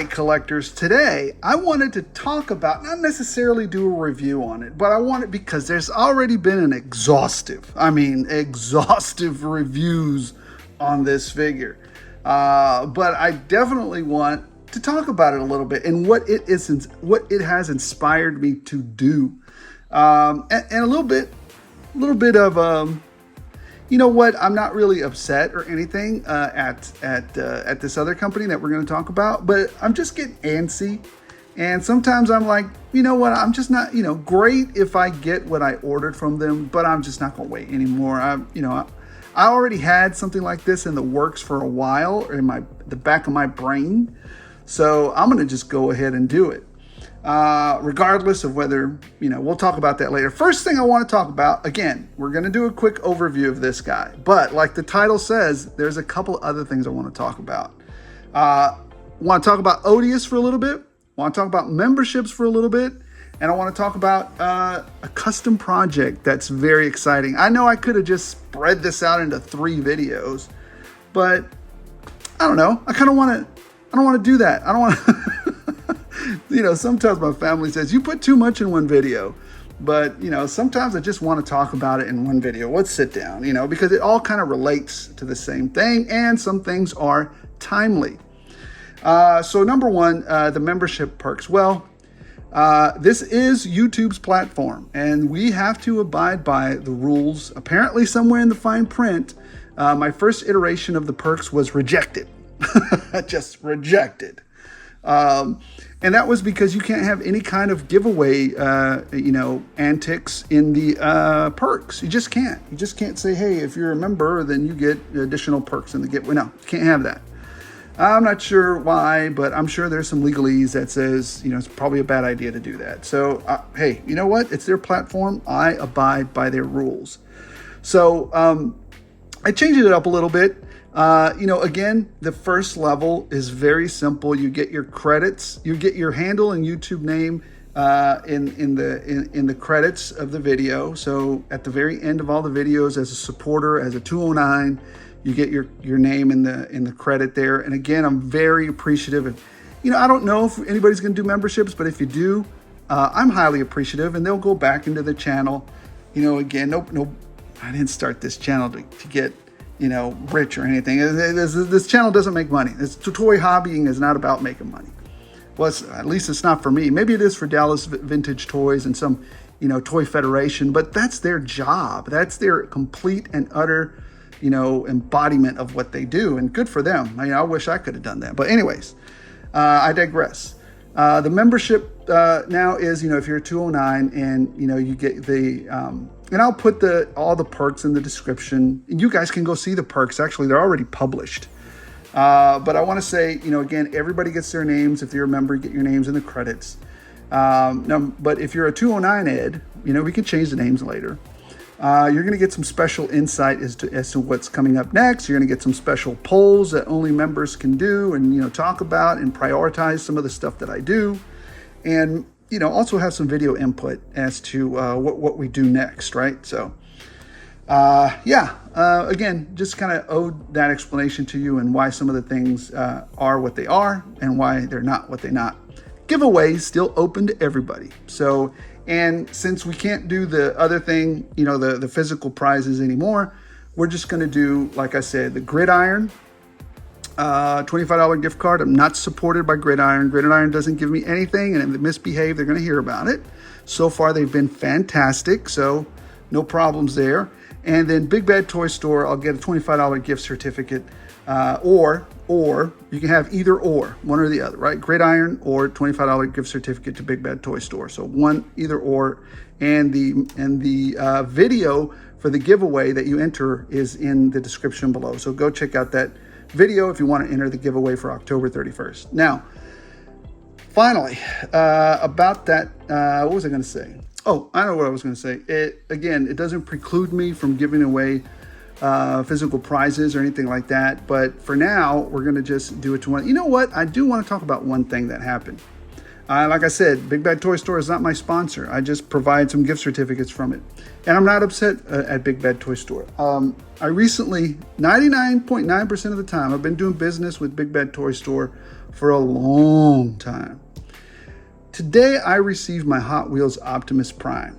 right, collectors, today I wanted to talk about, not necessarily do a review on it, but I want it because there's already been an exhaustive reviews on this figure. But I definitely want to talk about it a little bit and what it has inspired me to do. And a little bit of, you know what? I'm not really upset or anything at this other company that we're going to talk about, but I'm just getting antsy. And sometimes I'm like, you know what? I'm just not, great if I get what I ordered from them, but I'm just not going to wait anymore. I already had something like this in the works for a while in the back of my brain. So I'm going to just go ahead and do it. Regardless of whether, we'll talk about that later. First thing I want to talk about, again, we're going to do a quick overview of this guy. But like the title says, there's a couple other things I want to talk about. Want to talk about Odious for a little bit. Want to talk about memberships for a little bit. And I want to talk about a custom project that's very exciting. I know I could have just spread this out into 3 videos, but I don't know. I don't want to do that. I don't want to... sometimes my family says, you put too much in one video. But, sometimes I just want to talk about it in one video. Let's sit down, because it all kind of relates to the same thing. And some things are timely. So number one, the membership perks. Well, this is YouTube's platform. And we have to abide by the rules. Apparently somewhere in the fine print, my first iteration of the perks was rejected. Just rejected. And that was because you can't have any kind of giveaway, antics in the perks. You just can't. You just can't say, hey, if you're a member, then you get additional perks in the giveaway. No, you can't have that. I'm not sure why, but I'm sure there's some legalese that says, it's probably a bad idea to do that. So, hey, you know what? It's their platform. I abide by their rules. So I changed it up a little bit. Again, the first level is very simple. You get your credits, you get your handle and YouTube name in the credits of the video. So at the very end of all the videos, as a supporter, as a 209, you get your name in the credit there. And again, I'm very appreciative of, I don't know if anybody's going to do memberships, but if you do, I'm highly appreciative, and they'll go back into the channel. Again, no, I didn't start this channel to get rich or anything. This channel doesn't make money. Toy hobbying is not about making money. Well, at least it's not for me. Maybe it is for Dallas Vintage Toys and some, Toy Federation, but that's their job. That's their complete and utter, embodiment of what they do, and good for them. I wish I could have done that. But anyways, I digress. The membership now is, if you're a 209 and, you get the, and I'll put all the perks in the description. And you guys can go see the perks. Actually, they're already published. But I want to say, again, everybody gets their names. If you're a member, you get your names in the credits. But if you're a 209 Ed, we can change the names later. You're going to get some special insight as to what's coming up next. You're going to get some special polls that only members can do and, talk about and prioritize some of the stuff that I do. And, also have some video input as to what we do next, right? So, again, just kind of owed that explanation to you and why some of the things are what they are and why they're not what they're not. Giveaways still open to everybody. So, and since we can't do the other thing, the physical prizes anymore, we're just going to do, like I said, the Gridiron. $25 gift card. I'm not supported by Gridiron. Gridiron doesn't give me anything, and if they misbehave, they're going to hear about it. So far, they've been fantastic, so no problems there. And then Big Bad Toy Store, I'll get a $25 gift certificate, or you can have either or, one or the other, right? Gridiron or $25 gift certificate to Big Bad Toy Store. So one, either or, and the video for the giveaway that you enter is in the description below. So go check out that video if you want to enter the giveaway for October 31st. Now, finally, about that, what was I going to say? Oh, I know what I was going to say. It doesn't preclude me from giving away physical prizes or anything like that. But for now, we're going to just do it to one. You know what? I do want to talk about one thing that happened. Like I said, Big Bad Toy Store is not my sponsor. I just provide some gift certificates from it. And I'm not upset at Big Bad Toy Store. I recently, 99.9% of the time, I've been doing business with Big Bad Toy Store for a long time. Today, I received my Hot Wheels Optimus Prime.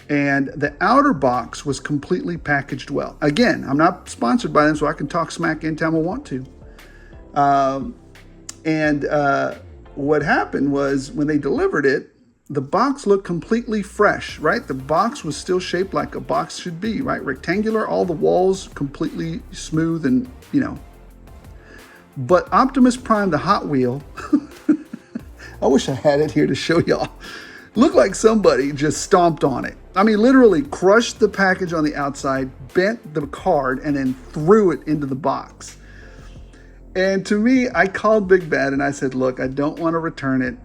And the outer box was completely packaged well. Again, I'm not sponsored by them, so I can talk smack anytime I want to. What happened was when they delivered it, the box looked completely fresh, right? The box was still shaped like a box should be, right? Rectangular, all the walls completely smooth and, But Optimus Prime, the Hot Wheel, I wish I had it here to show y'all, looked like somebody just stomped on it. I mean, literally crushed the package on the outside, bent the card, and then threw it into the box. And to me, I called Big Bad and I said, look, I don't want to return it.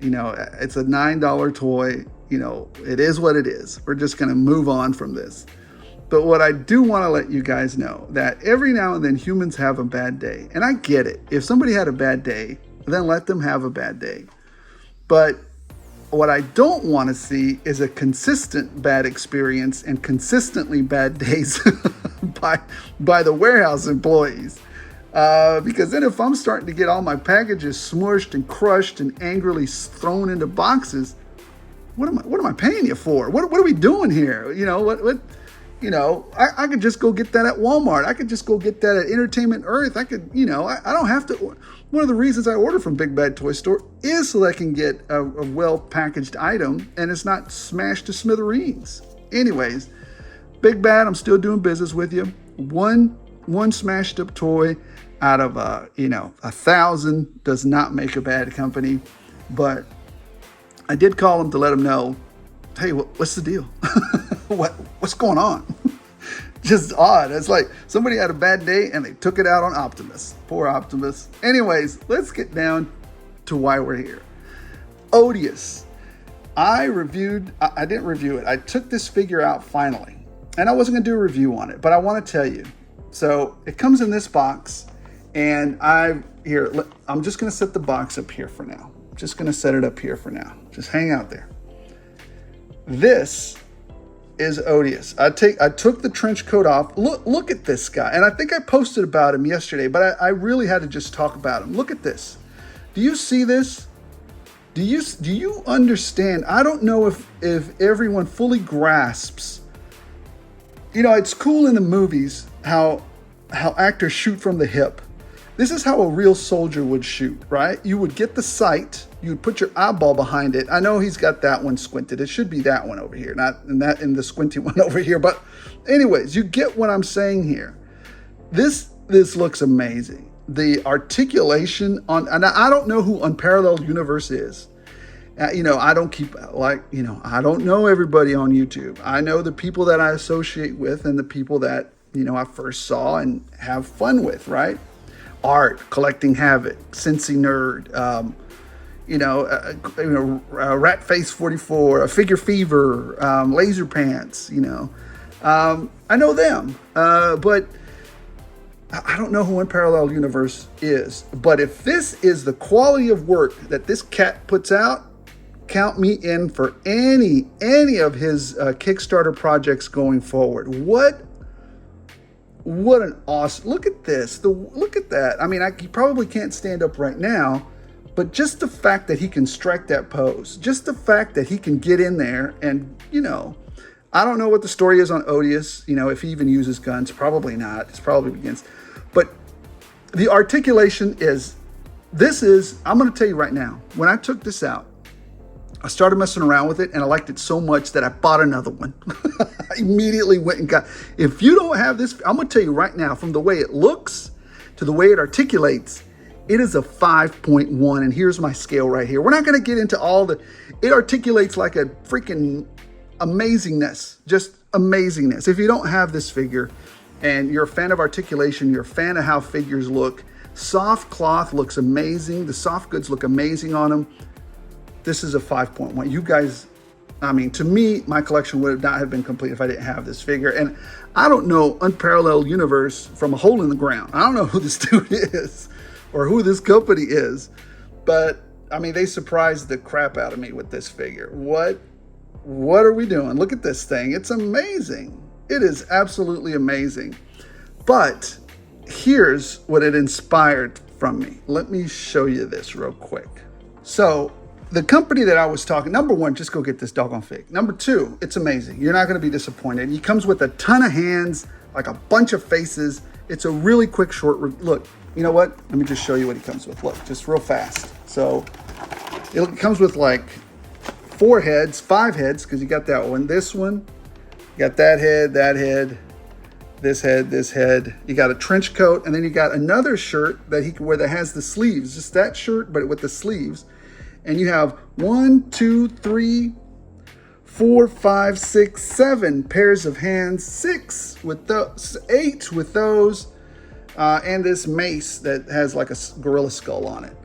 It's a $9 toy. It is what it is. We're just going to move on from this. But what I do want to let you guys know that every now and then humans have a bad day. And I get it. If somebody had a bad day, then let them have a bad day. But what I don't want to see is a consistent bad experience and consistently bad days by the warehouse employees. Because then if I'm starting to get all my packages smushed and crushed and angrily thrown into boxes, what am I paying you for? What are we doing here? I could just go get that at Walmart. I could just go get that at Entertainment Earth. I could, I don't have to. One of the reasons I order from Big Bad Toy Store is so that I can get a well-packaged item and it's not smashed to smithereens. Anyways, Big Bad, I'm still doing business with you. One smashed up toy out of 1,000 does not make a bad company. But I did call him to let him know, hey, what's the deal? What's going on? Just odd. It's like somebody had a bad day and they took it out on Optimus. Poor Optimus. Anyways, let's get down to why we're here. Odious. I didn't review it. I took this figure out finally. And I wasn't going to do a review on it, but I want to tell you. So it comes in this box and I'm just going to set the box up here for now. Just going to set it up here for now. Just hang out there. This is Odious. I took the trench coat off. Look at this guy. And I think I posted about him yesterday, but I really had to just talk about him. Look at this. Do you see this? Do you understand? I don't know if everyone fully grasps. It's cool in the movies how actors shoot from the hip. This is how a real soldier would shoot, right? You would get the sight, you would put your eyeball behind it. I know he's got that one squinted. It should be that one over here, not in the squinty one over here. But anyways, you get what I'm saying here. This looks amazing. The articulation and I don't know who Unparalleled Universe is. I don't know everybody on YouTube. I know the people that I associate with and the people that, I first saw and have fun with, right? Art, Collecting Havoc, Cincy Nerd, Rat Face 44, Figure Fever, Laser Pants, I know them, but I don't know who Unparalleled Universe is. But if this is the quality of work that this cat puts out, count me in for any of his Kickstarter projects going forward. What an awesome, look at this, look at that. I mean, he probably can't stand up right now, but just the fact that he can strike that pose, just the fact that he can get in there and, I don't know what the story is on Odious, if he even uses guns, probably not, it's probably against, but the articulation I'm going to tell you right now, when I took this out, I started messing around with it and I liked it so much that I bought another one. I immediately went and got, if you don't have this, I'm going to tell you right now, from the way it looks to the way it articulates, it is a 5.1. And here's my scale right here. We're not going to get into it articulates like a freaking amazingness, just amazingness. If you don't have this figure and you're a fan of articulation, you're a fan of how figures look, soft cloth looks amazing. The soft goods look amazing on them. This is a 5.1. You guys, to me, my collection would not have been complete if I didn't have this figure. And I don't know Unparalleled Universe from a hole in the ground. I don't know who this dude is or who this company is. But I mean, they surprised the crap out of me with this figure. What are we doing? Look at this thing. It's amazing. It is absolutely amazing. But here's what it inspired from me. Let me show you this real quick. So the company that I was talking, number one, just go get this doggone fig. Number two, it's amazing. You're not going to be disappointed. He comes with a ton of hands, like a bunch of faces. It's a really quick, short, look, you know what? Let me just show you what he comes with. Look, just real fast. So it comes with like 4 heads, 5 heads, because you got that one, this one, you got that head, this head. You got a trench coat, and then you got another shirt that he can wear that has the sleeves, just that shirt, but with the sleeves. And you have 1, 2, 3, 4, 5, 6, 7 pairs of hands, 6 with those, 8 with those, and this mace that has like a gorilla skull on it.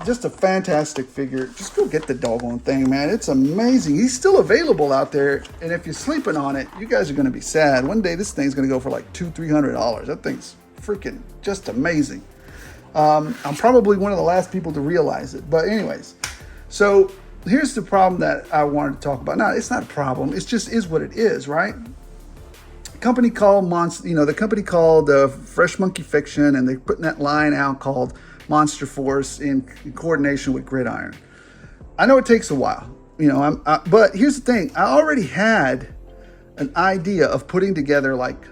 Just a fantastic figure. Just go get the doggone thing, man. It's amazing. He's still available out there, and if you're sleeping on it, you guys are going to be sad. One day this thing's going to go for like $200-300. That thing's freaking just amazing. I'm probably one of the last people to realize it, but anyways, so here's the problem that I wanted to talk about. Now, it's not a problem. It just is what it is, right? Company called the company called Fresh Monkey Fiction, and they're putting that line out called Monster Force in coordination with Gridiron. I know it takes a while, but here's the thing. I already had an idea of putting together like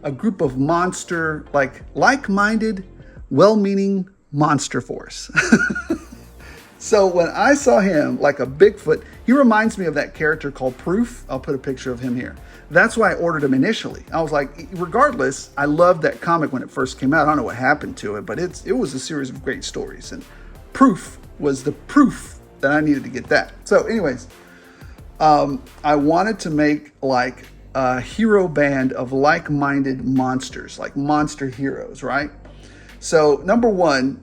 a group of monster, like-minded, well-meaning Monster Force. So when I saw him like a Bigfoot, he reminds me of that character called Proof. I'll put a picture of him here. That's why I ordered him initially. I was like, regardless, I loved that comic when it first came out. I don't know what happened to it, but it was a series of great stories. And Proof was the proof that I needed to get that. So anyways, I wanted to make like a hero band of like-minded monsters, like monster heroes, right? So number one,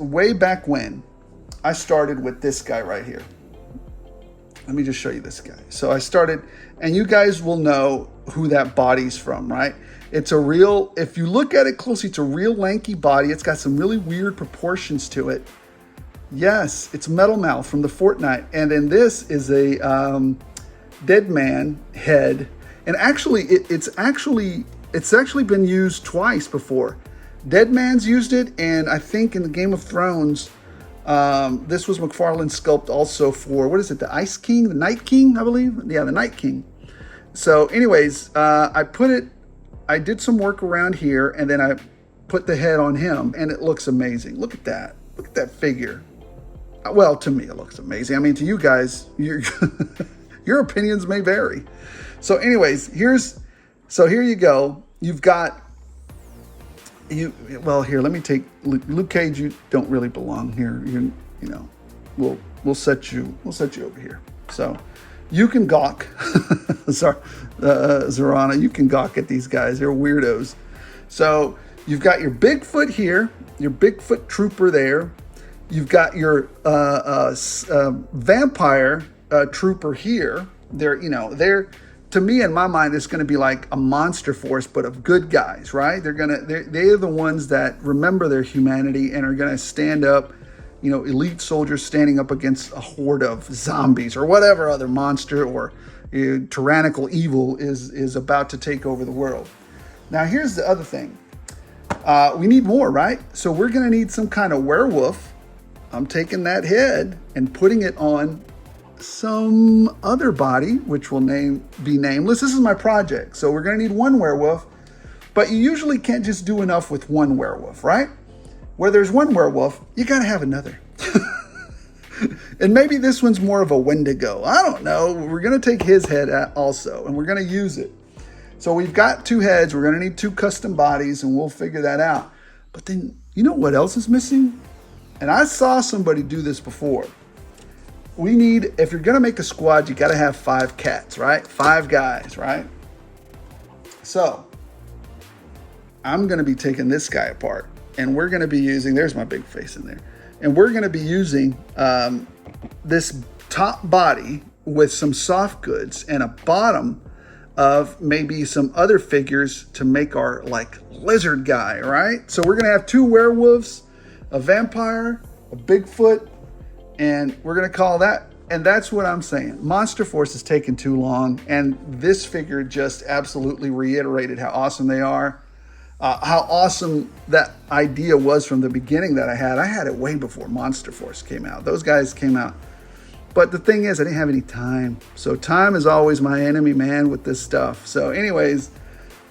way back when, I started with this guy right here. Let me just show you this guy. So I started, and you guys will know who that body's from, right? It's a real, if you look at it closely, it's a real lanky body. It's got some really weird proportions to it. Yes, it's Metal Mouth from the Fortnite. And then this is a dead man head. And actually, it's actually been used twice before. Dead Man's used it, and I think in the Game of Thrones, this was McFarlane's sculpt also for, what is it, the Ice King, the Night King, I believe? Yeah, the Night King. So anyways, I did some work around here, and then I put the head on him, and it looks amazing. Look at that. Look at that figure. Well, to me, it looks amazing. I mean, to you guys, your opinions may vary. So anyways, here you go. You've got, well, here, let me take Luke Cage. You don't really belong here. We'll set you over here. So you can gawk. Sorry, Zorana, you can gawk at these guys. They're weirdos. So you've got your Bigfoot here, your Bigfoot trooper there. You've got your vampire trooper here. They're to me, in my mind, it's going to be like a Monster Force, but of good guys, right? They're the ones that remember their humanity and are going to stand up, elite soldiers standing up against a horde of zombies or whatever other monster or tyrannical evil is about to take over the world. Now, here's the other thing. We need more, right? So we're going to need some kind of werewolf. I'm taking that head and putting it on some other body, which will be nameless. This is my project. So we're going to need one werewolf, but you usually can't just do enough with one werewolf, right? Where there's one werewolf, you got to have another. And maybe this one's more of a Wendigo. I don't know. We're going to take his head also, and we're going to use it. So we've got 2 heads. We're going to need 2 custom bodies, and we'll figure that out. But then, you know what else is missing? And I saw somebody do this before. We need, if you're going to make a squad, you got to have 5 cats, right? 5 guys, right? So I'm going to be taking this guy apart, and we're going to be using, there's my big face in there. And we're going to be using this top body with some soft goods and a bottom of maybe some other figures to make our like lizard guy, right? So we're going to have 2 werewolves, a vampire, a Bigfoot, and we're going to call that. And that's what I'm saying. Monster Force has taken too long, and this figure just absolutely reiterated how awesome they are. How awesome that idea was from the beginning that I had. I had it way before Monster Force came out. Those guys came out. But the thing is, I didn't have any time. So time is always my enemy, man, with this stuff. So anyways,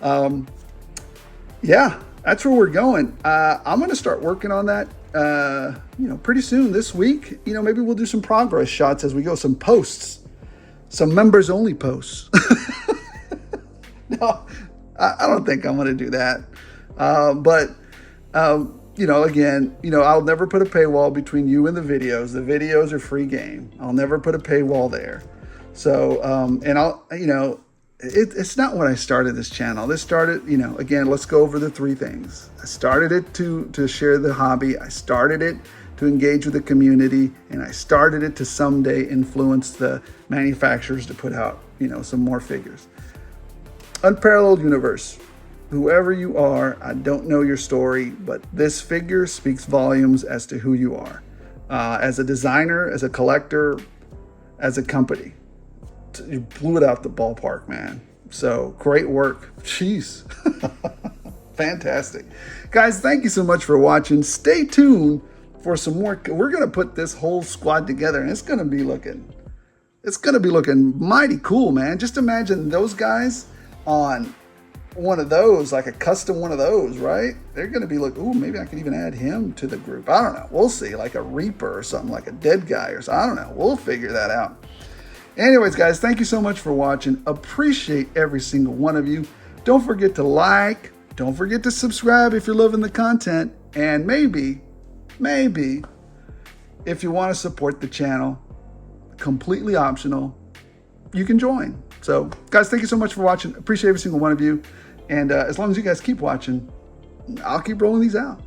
yeah, that's where we're going. I'm going to start working on that, pretty soon this week. Maybe we'll do some progress shots as we go, some posts, some members only posts. No, I don't think I'm going to do that. Again, I'll never put a paywall between you and the videos. The videos are free game. I'll never put a paywall there. So, it's not when I started this channel. This started, again, let's go over the three things. I started it to share the hobby. I started it to engage with the community, and I started it to someday influence the manufacturers to put out, some more figures. Unparalleled universe. Whoever you are, I don't know your story, but this figure speaks volumes as to who you are. As a designer, as a collector, as a company. You blew it out the ballpark, man. So great work. Jeez. Fantastic. Guys, thank you so much for watching. Stay tuned for some more. We're going to put this whole squad together, and it's going to be looking mighty cool, man. Just imagine those guys on one of those, like a custom one of those, right? They're going to be like, ooh, maybe I can even add him to the group. I don't know. We'll see, like a Reaper or something, like a dead guy or something. I don't know. We'll figure that out. Anyways, guys, thank you so much for watching. Appreciate every single one of you. Don't forget to like. Don't forget to subscribe if you're loving the content. And maybe, if you want to support the channel, completely optional, you can join. So, guys, thank you so much for watching. Appreciate every single one of you. And as long as you guys keep watching, I'll keep rolling these out.